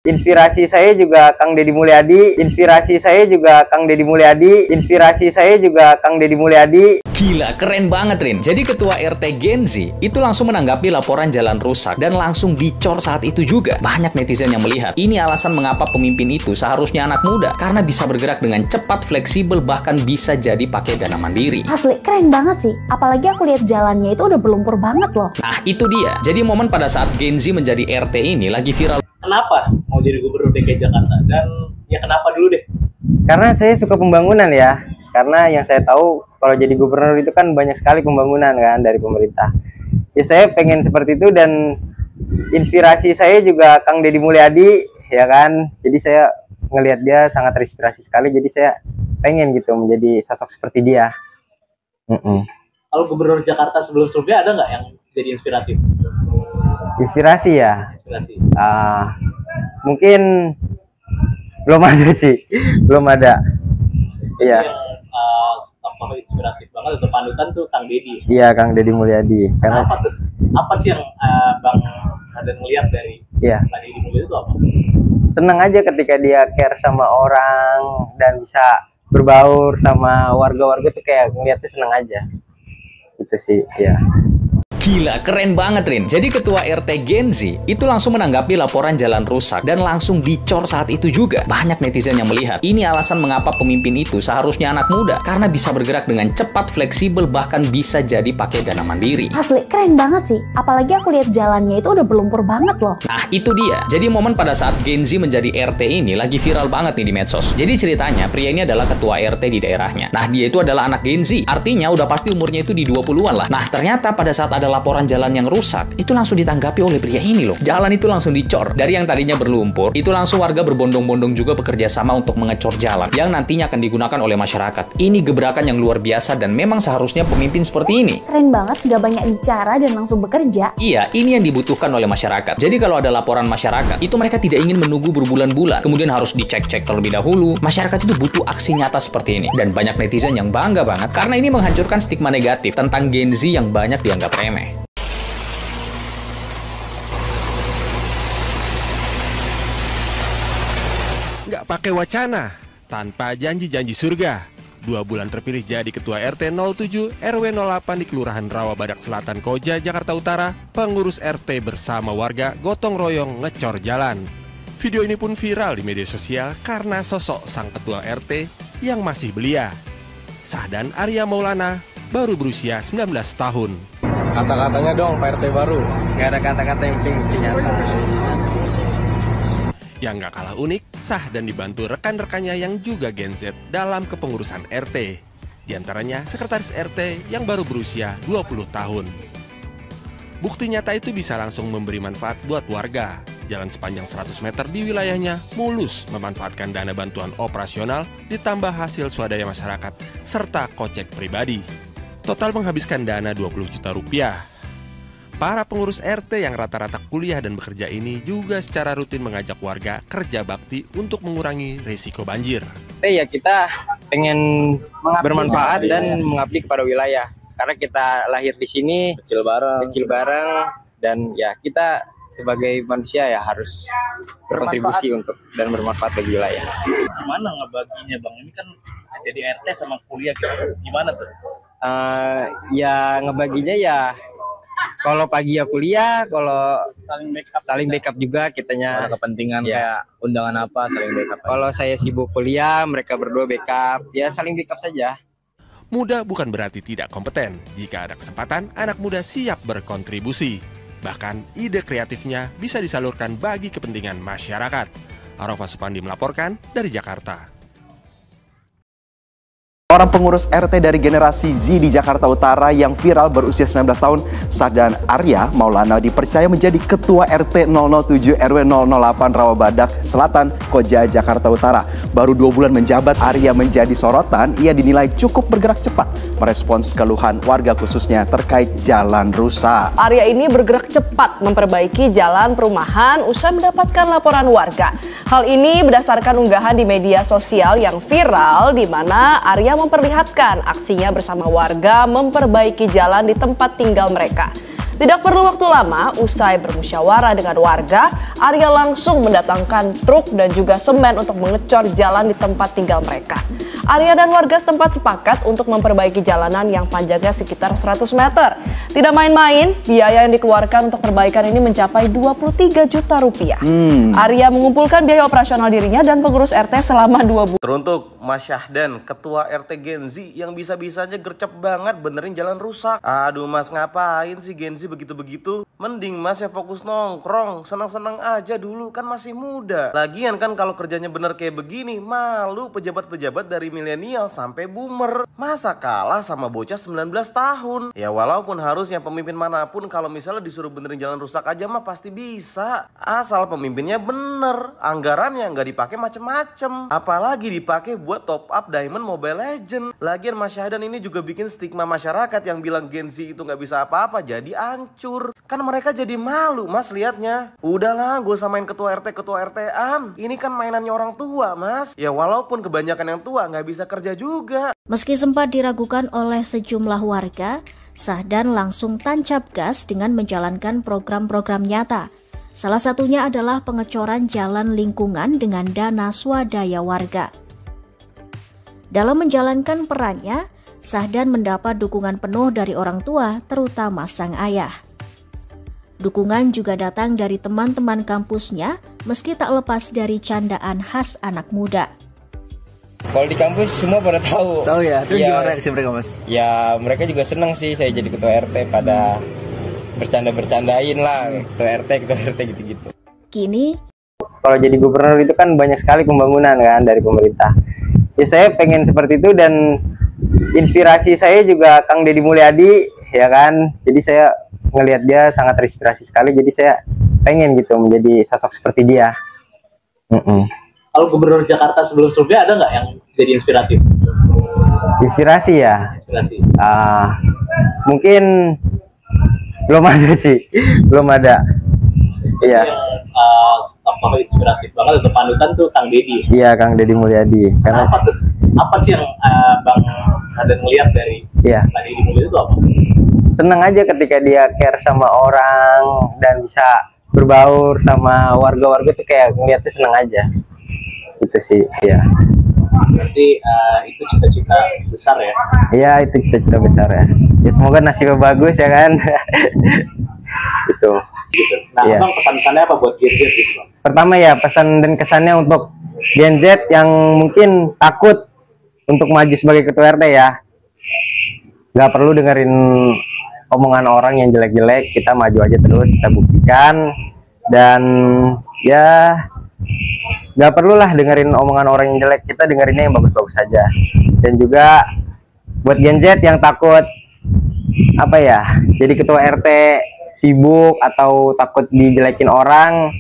Inspirasi saya juga Kang Deddy Mulyadi. Inspirasi saya juga Kang Deddy Mulyadi. Inspirasi saya juga Kang Deddy Mulyadi. Gila, keren banget, Rin. Jadi ketua RT Gen Z itu langsung menanggapi laporan jalan rusak dan langsung dicor saat itu juga. Banyak netizen yang melihat ini alasan mengapa pemimpin itu seharusnya anak muda, karena bisa bergerak dengan cepat, fleksibel, bahkan bisa jadi pakai dana mandiri. Asli, keren banget sih. Apalagi aku lihat jalannya itu udah berlumpur banget loh. Nah, itu dia. Jadi momen pada saat Gen Z menjadi RT ini lagi viral. Kenapa mau jadi gubernur DKI Jakarta? Dan ya kenapa dulu deh? Karena saya suka pembangunan ya. Karena yang saya tahu kalau jadi gubernur itu kan banyak sekali pembangunan kan dari pemerintah. Ya saya pengen seperti itu, dan inspirasi saya juga Kang Deddy Mulyadi ya kan. Jadi saya ngelihat dia sangat terinspirasi sekali. Jadi saya pengen gitu menjadi sosok seperti dia. Kalau gubernur Jakarta sebelum-sebelumnya ada nggak yang jadi inspiratif? Inspirasi ya. Inspirasi. Mungkin belum ada sih, belum ada. Iya. Yang tokoh inspiratif banget untuk panutan tuh Kang Deddy. Iya, Kang Deddy Mulyadi. Karena apa tuh? Apa sih yang Bang Sadan ngeliat dari Kang Deddy Mulyadi itu apa? Senang aja ketika dia care sama orang dan bisa berbaur sama warga-warga tuh, kayak ngeliatnya senang aja. Itu sih, ya. Gila, keren banget, Rin. Jadi ketua RT Gen Z itu langsung menanggapi laporan jalan rusak dan langsung dicor saat itu juga. Banyak netizen yang melihat ini alasan mengapa pemimpin itu seharusnya anak muda, karena bisa bergerak dengan cepat, fleksibel, bahkan bisa jadi pakai dana mandiri. Asli, keren banget sih. Apalagi aku lihat jalannya itu udah berlumpur banget loh. Nah, itu dia. Jadi momen pada saat Gen Z menjadi RT ini lagi viral banget nih di medsos. Jadi ceritanya, pria ini adalah ketua RT di daerahnya. Nah, dia itu adalah anak Gen Z. Artinya udah pasti umurnya itu di 20-an lah. Nah, ternyata pada saat ada laporan jalan yang rusak, itu langsung ditanggapi oleh pria ini loh. Jalan itu langsung dicor. Dari yang tadinya berlumpur, itu langsung warga berbondong-bondong juga bekerja sama untuk mengecor jalan yang nantinya akan digunakan oleh masyarakat. Ini gebrakan yang luar biasa dan memang seharusnya pemimpin seperti ini. Keren banget, gak banyak bicara dan langsung bekerja. Iya, ini yang dibutuhkan oleh masyarakat. Jadi kalau ada laporan masyarakat, itu mereka tidak ingin menunggu berbulan-bulan, kemudian harus dicek-cek terlebih dahulu. Masyarakat itu butuh aksi nyata seperti ini. Dan banyak netizen yang bangga banget karena ini menghancurkan stigma negatif tentang Gen Z yang banyak dianggap remeh. Nggak pakai wacana, tanpa janji-janji surga. 2 bulan terpilih jadi Ketua RT 07 RW 08 di Kelurahan Rawabadak Selatan Koja, Jakarta Utara, pengurus RT bersama warga gotong royong ngecor jalan. Video ini pun viral di media sosial karena sosok sang Ketua RT yang masih belia. Sahdan Arya Maulana baru berusia 19 tahun. Kata-katanya dong Pak RT baru. Nggak ada kata-kata yang penting nyata. Yang nggak kalah unik, Sah dan dibantu rekan-rekannya yang juga Gen Z dalam kepengurusan RT. Di antaranya sekretaris RT yang baru berusia 20 tahun. Bukti nyata itu bisa langsung memberi manfaat buat warga. Jalan sepanjang 100 meter di wilayahnya mulus memanfaatkan dana bantuan operasional ditambah hasil swadaya masyarakat serta kocek pribadi. Total menghabiskan dana 20 juta rupiah. Para pengurus RT yang rata-rata kuliah dan bekerja ini juga secara rutin mengajak warga kerja bakti untuk mengurangi risiko banjir. Ya kita pengen bermanfaat dan mengabdi kepada wilayah. Karena kita lahir di sini, kecil bareng, dan ya kita sebagai manusia ya harus berkontribusi untuk dan bermanfaat bagi wilayah. Gimana ngebaginya Bang? Ini kan jadi RT sama kuliah gitu. Gimana tuh? Ya ngebaginya ya, kalau pagi ya kuliah, kalau saling backup juga kitanya. Ada kepentingan ya. kayak undangan apa saling backup. Kalau saya sibuk kuliah, mereka berdua backup, ya saling backup saja. Muda bukan berarti tidak kompeten. Jika ada kesempatan, anak muda siap berkontribusi. Bahkan ide kreatifnya bisa disalurkan bagi kepentingan masyarakat. Arafah Supandi melaporkan dari Jakarta. Orang pengurus RT dari generasi Z di Jakarta Utara yang viral berusia 19 tahun, Sahdan Arya Maulana dipercaya menjadi Ketua RT 007 RW 008 Rawabadak Selatan, Koja, Jakarta Utara. Baru 2 bulan menjabat, Arya menjadi sorotan. Ia dinilai cukup bergerak cepat merespons keluhan warga khususnya terkait jalan rusak. Arya ini bergerak cepat memperbaiki jalan perumahan usai mendapatkan laporan warga. Hal ini berdasarkan unggahan di media sosial yang viral di mana Arya memperlihatkan aksinya bersama warga memperbaiki jalan di tempat tinggal mereka. Tidak perlu waktu lama, usai bermusyawarah dengan warga, Arya langsung mendatangkan truk dan juga semen untuk mengecor jalan di tempat tinggal mereka. Arya dan warga setempat sepakat untuk memperbaiki jalanan yang panjangnya sekitar 100 meter. Tidak main-main, biaya yang dikeluarkan untuk perbaikan ini mencapai 23 juta rupiah. Arya mengumpulkan biaya operasional dirinya dan pengurus RT selama 2 bulan. Teruntuk Mas Syahdan, ketua RT Genzi yang bisa-bisanya gercep banget benerin jalan rusak. Aduh Mas, ngapain sih Genzi begitu-begitu? Mending Mas ya fokus nongkrong, senang-senang aja dulu, kan masih muda. Lagian kan kalau kerjanya bener kayak begini, malu pejabat-pejabat dari milenial sampai boomer. Masa kalah sama bocah 19 tahun? Ya walaupun harusnya pemimpin manapun kalau misalnya disuruh benerin jalan rusak aja mah pasti bisa. Asal pemimpinnya bener, anggarannya nggak dipakai macem-macem. Apalagi dipakai buat top up Diamond Mobile Legend. Lagian Mas Syahdan ini juga bikin stigma masyarakat yang bilang Genzi itu nggak bisa apa-apa jadi hancur. Kan mereka jadi malu Mas liatnya. Udahlah, gue samain ketua RT-an. Ini kan mainannya orang tua Mas. Ya walaupun kebanyakan yang tua nggak bisa kerja juga. Meski sempat diragukan oleh sejumlah warga, Syahdan langsung tancap gas dengan menjalankan program-program nyata. Salah satunya adalah pengecoran jalan lingkungan dengan dana swadaya warga. Dalam menjalankan perannya, Syahdan mendapat dukungan penuh dari orang tua, terutama sang ayah. Dukungan juga datang dari teman-teman kampusnya, meski tak lepas dari candaan khas anak muda. Kalau di kampus semua pada tahu. Tahu ya? Terus Ya, gimana reaksi mereka, Mas? ya mereka juga seneng sih saya jadi ketua RT, pada bercanda-bercandain lah ketua RT gitu-gitu. Kini, Kalau jadi gubernur itu kan banyak sekali pembangunan kan dari pemerintah. Ya saya pengen seperti itu, dan inspirasi saya juga Kang Deddy Mulyadi ya kan. Jadi saya ngelihat dia sangat terinspirasi sekali, jadi saya pengen gitu menjadi sosok seperti dia. Kalau gubernur Jakarta sebelum-sebelumnya ada nggak yang jadi inspiratif? Inspirasi ya? Inspirasi. Mungkin belum ada sih, belum ada. Iya. Yang tokoh inspiratif banget untuk panutan tuh Kang Deddy. Iya, Kang Deddy Mulyadi. Karena Apa tuh? Apa sih yang Bang Syahdan ngeliat dari Kang Deddy Mulyadi itu apa? seneng aja ketika dia care sama orang dan bisa berbaur sama warga-warga tuh, kayak ngeliatnya seneng aja. Itu sih, ya. Berarti itu cita-cita besar ya? Iya, itu cita-cita besar ya. Ya semoga nasibnya bagus ya kan. Gitu. Nah, Bang pesan-pesannya apa buat Gen Z gitu Bang? Pertama ya, pesan dan kesannya untuk Gen Z yang mungkin takut untuk maju sebagai ketua RT ya. Nggak perlu dengerin omongan orang yang jelek-jelek, kita maju aja terus, kita buktikan. Dan ya nggak perlulah dengerin omongan orang yang jelek, kita dengerinnya yang bagus-bagus saja. Dan juga buat Gen Z yang takut apa ya, jadi ketua RT sibuk atau takut dijelekin orang,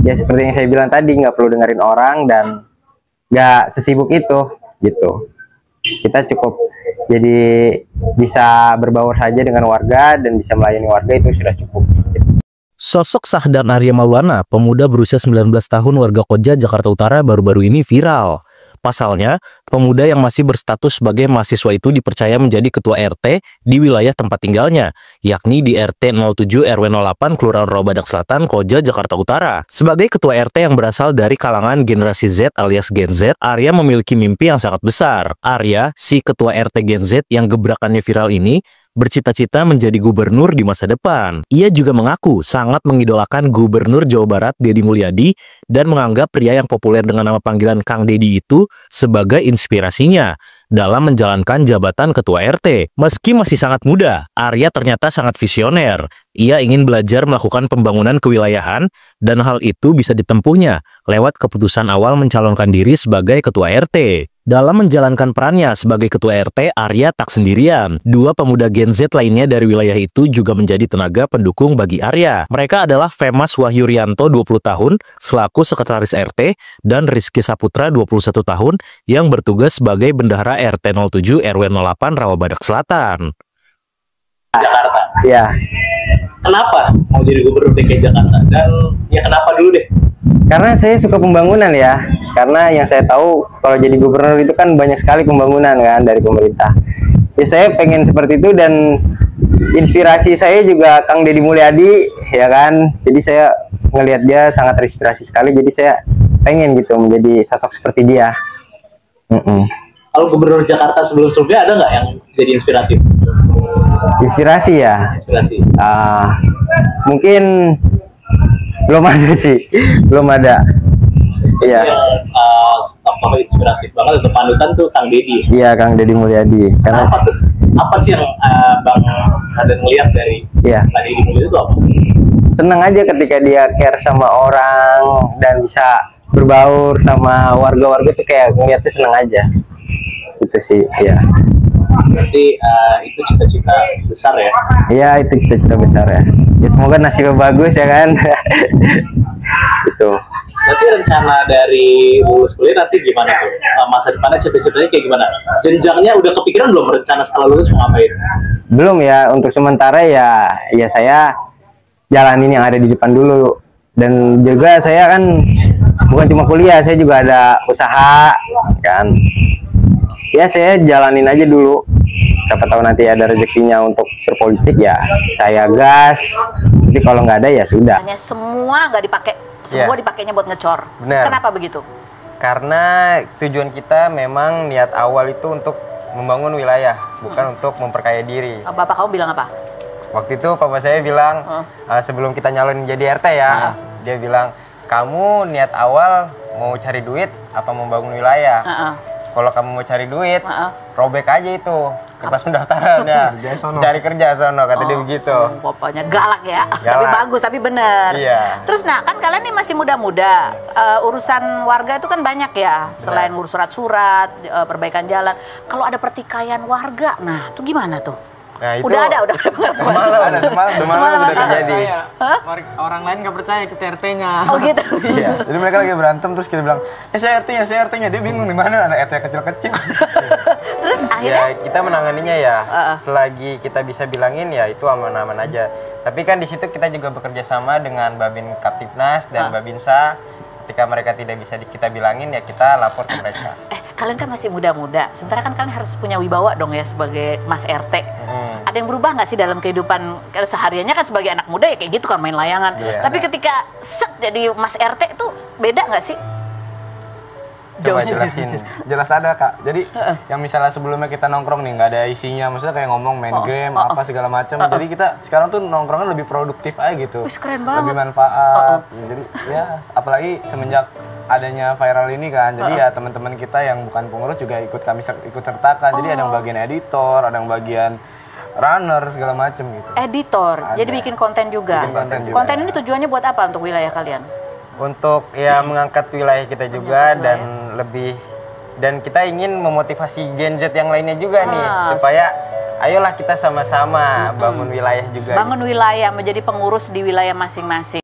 ya seperti yang saya bilang tadi, nggak perlu dengerin orang dan nggak sesibuk itu gitu. Kita cukup jadi bisa berbaur saja dengan warga dan bisa melayani warga, itu sudah cukup. Sosok Syahdan Arya Maulana, pemuda berusia 19 tahun warga Koja, Jakarta Utara, baru-baru ini viral. Pasalnya, pemuda yang masih berstatus sebagai mahasiswa itu dipercaya menjadi ketua RT di wilayah tempat tinggalnya, yakni di RT 07 RW 08 Kelurahan Rawabadak Selatan, Koja, Jakarta Utara. Sebagai ketua RT yang berasal dari kalangan generasi Z alias Gen Z, Arya memiliki mimpi yang sangat besar. Arya, si ketua RT Gen Z yang gebrakannya viral ini, bercita-cita menjadi gubernur di masa depan. Ia juga mengaku sangat mengidolakan Gubernur Jawa Barat Deddy Mulyadi dan menganggap pria yang populer dengan nama panggilan Kang Deddy itu sebagai inspirasinya dalam menjalankan jabatan ketua RT. Meski masih sangat muda, Arya ternyata sangat visioner. Ia ingin belajar melakukan pembangunan kewilayahan dan hal itu bisa ditempuhnya lewat keputusan awal mencalonkan diri sebagai ketua RT. Dalam menjalankan perannya sebagai ketua RT, Arya tak sendirian. Dua pemuda Gen Z lainnya dari wilayah itu juga menjadi tenaga pendukung bagi Arya. Mereka adalah Femas Wahyu Rianto 20 tahun selaku sekretaris RT dan Rizky Saputra 21 tahun yang bertugas sebagai bendahara RT 07 RW 08 Rawabadak Selatan. Jakarta. Ya. Kenapa mau jadi gubernur DKI Jakarta? Dan ya kenapa dulu deh? Karena saya suka pembangunan ya. Karena yang saya tahu kalau jadi gubernur itu kan banyak sekali pembangunan kan dari pemerintah. Ya saya pengen seperti itu, dan inspirasi saya juga Kang Deddy Mulyadi, ya kan. Jadi saya ngelihat dia sangat terinspirasi sekali, jadi saya pengen gitu menjadi sosok seperti dia. Kalau Gubernur Jakarta sebelum-sebelumnya ada nggak yang jadi inspiratif? Inspirasi ya? Inspirasi. Mungkin belum ada sih, belum ada. Iya. Yang tokoh inspiratif banget untuk panutan tuh Kang Deddy. Iya, Kang Deddy Mulyadi. Karena apa sih yang Bang Sadan ngeliat dari Kang Deddy Mulyadi itu apa? Seneng aja ketika dia care sama orang dan bisa berbaur sama warga-warga tuh kayak ngeliatnya seneng aja. Itu sih, ya. Berarti itu cita-cita besar ya? Iya, itu cita-cita besar ya. Ya semoga nasibnya bagus ya kan. Itu. Berarti rencana dari lulus kuliah nanti gimana tuh? Masa depannya cita-citanya kayak gimana? Jenjangnya udah kepikiran belum rencana setelah lulus mau ngapain? Belum ya, untuk sementara ya saya jalanin yang ada di depan dulu. Dan juga saya kan bukan cuma kuliah, saya juga ada usaha kan. Ya saya jalanin aja dulu. Siapa tahu nanti ada rezekinya untuk berpolitik ya saya gas. Tapi kalau nggak ada ya sudah. Hanya semua nggak dipakai, semua dipakainya buat ngecor. Bener. Kenapa begitu? Karena tujuan kita memang niat awal itu untuk membangun wilayah, bukan untuk memperkaya diri. Bapak kamu bilang apa? Waktu itu papa saya bilang sebelum kita nyalon jadi RT ya, dia bilang kamu niat awal mau cari duit apa membangun wilayah. Kalau kamu mau cari duit, robek aja itu kertas pendaftaran ya. Cari kerja sono, kata dia begitu. Pokoknya galak ya, tapi bagus, tapi bener. Iya. Terus nah kan kalian ini masih muda-muda, urusan warga itu kan banyak ya. Selain ngurus surat-surat, perbaikan jalan. Kalau ada pertikaian warga, nah itu gimana tuh? Nah, itu udah ada semalam udah terjadi. Orang lain nggak percaya kita RT-nya. Oh gitu. Iya. Jadi mereka lagi berantem terus kita bilang, saya RT-nya, dia bingung di mana anak RT kecil-kecil. Terus akhirnya ya kita menanganinya ya selagi kita bisa bilangin ya itu aman-aman aja. Tapi kan di situ kita juga bekerja sama dengan Babin Kaptipnas dan Babinsa. Ketika mereka tidak bisa kita bilangin ya kita lapor ke mereka. Kalian kan masih muda-muda, sementara kan kalian harus punya wibawa dong ya sebagai Mas RT. Ada yang berubah nggak sih dalam kehidupan sehariannya kan sebagai anak muda ya kayak gitu kan main layangan. Tapi ketika jadi Mas RT itu beda nggak sih? Coba jelasin. Jelas ada Kak. Jadi yang misalnya sebelumnya kita nongkrong nih nggak ada isinya, maksudnya kayak ngomong main game apa segala macam. Jadi kita sekarang tuh nongkrongnya lebih produktif aja gitu. Keren banget. Lebih manfaat. Jadi ya apalagi semenjak adanya viral ini kan. Jadi ya teman-teman kita yang bukan pengurus juga ikut sertakan. Jadi ada yang bagian editor, ada yang bagian runner segala macam gitu. Editor. Jadi bikin konten juga. Konten ini tujuannya buat apa untuk wilayah kalian? Untuk ya mengangkat wilayah kita juga dan kita ingin memotivasi Gen Z yang lainnya juga nih supaya ayolah kita sama-sama bangun wilayah juga. Bangun wilayah, menjadi pengurus di wilayah masing-masing.